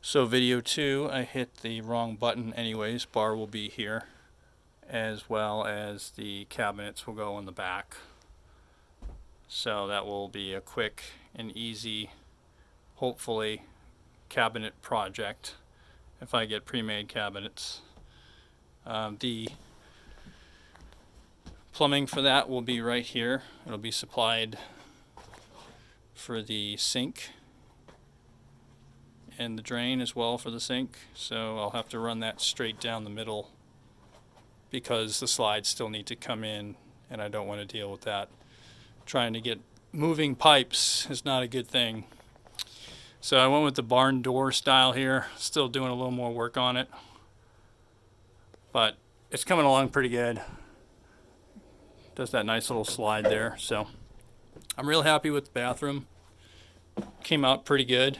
So video 2, I hit the wrong button anyways. Bar will be here, as well as the cabinets will go in the back. So that will be a quick and easy, hopefully, cabinet project if I get pre-made cabinets. The plumbing for that will be right here. It'll be supplied for the sink and the drain as well for the sink, so I'll have to run that straight down the middle because the slides still need to come in and I don't want to deal with that. Trying to get moving pipes is not a good thing. So I went with the barn door style here, still doing a little more work on it, but it's coming along pretty good. Does that nice little slide there, so I'm real happy with the bathroom. Came out pretty good.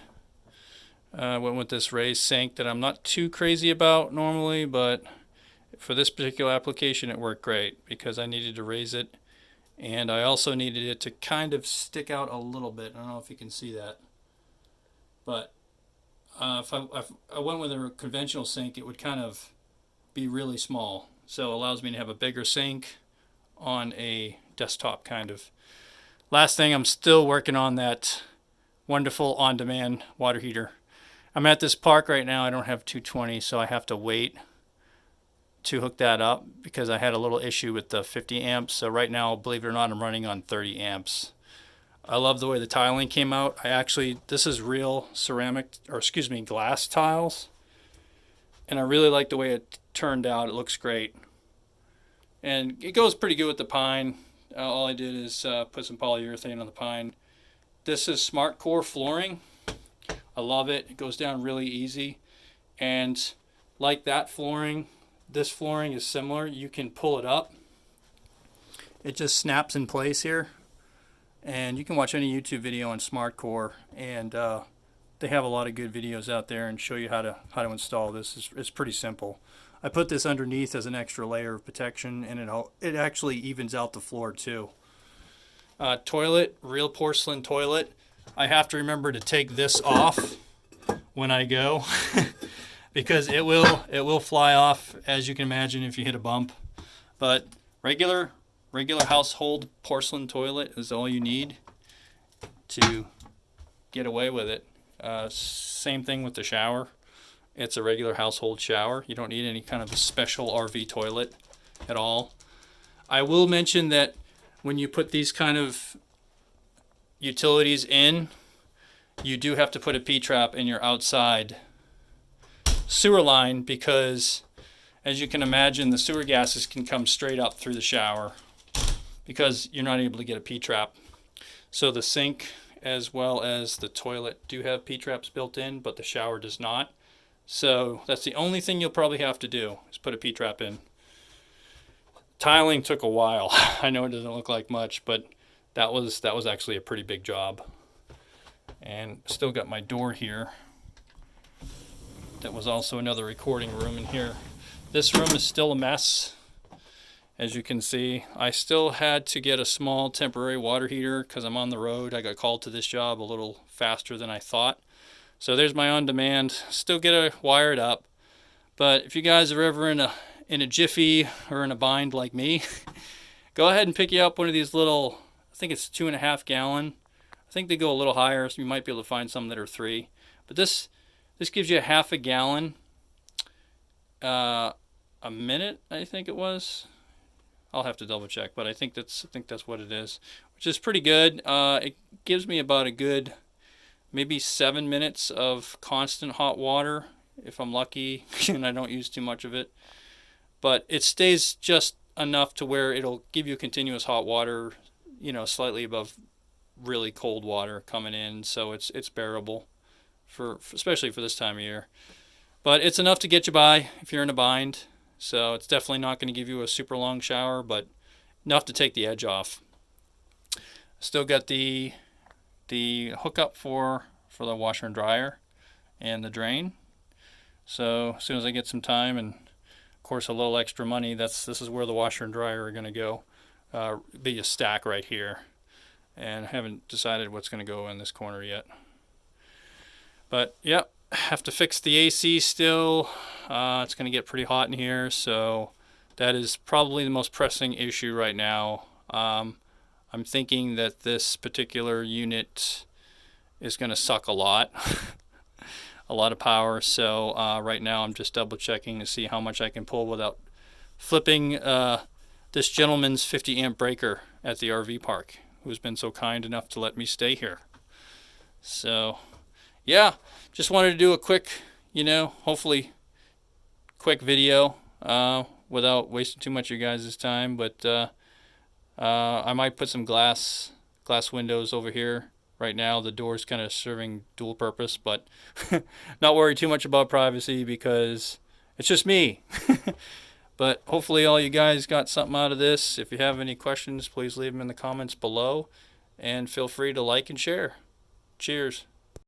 Went with this raised sink that I'm not too crazy about normally, but for this particular application it worked great because I needed to raise it, and I also needed it to kind of stick out a little bit. I don't know if you can see that, but if I went with a conventional sink, it would kind of be really small, so it allows me to have a bigger sink on a desktop kind of. Last thing, I'm still working on that wonderful on-demand water heater. I'm at this park right now. I don't have 220, so I have to wait to hook that up because I had a little issue with the 50 amps. So right now, believe it or not, I'm running on 30 amps. I love the way the tiling came out. This is real ceramic, or excuse me, glass tiles. And I really like the way it turned out. It looks great. And it goes pretty good with the pine. All I did is put some polyurethane on the pine. This is smart core flooring. I love it. It goes down really easy. And like that flooring, this flooring is similar. You can pull it up. It just snaps in place here. And you can watch any YouTube video on smart core, and they have a lot of good videos out there and show you how to install this. It's pretty simple. I put this underneath as an extra layer of protection, and it actually evens out the floor too. Toilet, real porcelain toilet. I have to remember to take this off when I go because it will fly off, as you can imagine, if you hit a bump. But regular household porcelain toilet is all you need to get away with it. Same thing with the shower. It's a regular household shower. You don't need any kind of a special RV toilet at all. I will mention that when you put these kind of utilities in, you do have to put a P-trap in your outside sewer line because, as you can imagine, the sewer gases can come straight up through the shower because you're not able to get a P-trap. So the sink as well as the toilet do have P-traps built in, but the shower does not. So that's the only thing you'll probably have to do is put a P-trap in. Tiling took a while. I know it doesn't look like much, but that was actually a pretty big job. And still got my door here. That was also another recording room in here. This room is still a mess. As you can see, I still had to get a small temporary water heater because I'm on the road. I got called to this job a little faster than I thought. So there's my on-demand. Still get it wired up. But if you guys are ever in a jiffy or in a bind like me, go ahead and pick you up one of these little, I think it's 2.5 gallon. I think they go a little higher, so you might be able to find some that are 3. But this gives you a half a gallon a minute, I think it was. I'll have to double check, but I think that's what it is, which is pretty good. It gives me about a good maybe 7 minutes of constant hot water if I'm lucky and I don't use too much of it. But it stays just enough to where it'll give you continuous hot water, slightly above really cold water coming in, so it's bearable for especially for this time of year. But it's enough to get you by if you're in a bind. So it's definitely not going to give you a super long shower, but enough to take the edge off. Still got the hookup for the washer and dryer and the drain. So as soon as I get some time and of course a little extra money, this is where the washer and dryer are going to go. Be a stack right here. And I haven't decided what's going to go in this corner yet. But yeah, have to fix the AC still. It's going to get pretty hot in here, so that is probably the most pressing issue right now. I'm thinking that this particular unit is going to suck a lot. A lot of power, so right now I'm just double checking to see how much I can pull without flipping this gentleman's 50 amp breaker at the RV park, who's been so kind enough to let me stay here. So yeah, just wanted to do a quick, hopefully quick video without wasting too much of your guys' time, but I might put some glass windows over here. Right now the door's kind of serving dual purpose, but not worry too much about privacy because it's just me. But hopefully all you guys got something out of this. If you have any questions, please leave them in the comments below, and feel free to like and share. Cheers.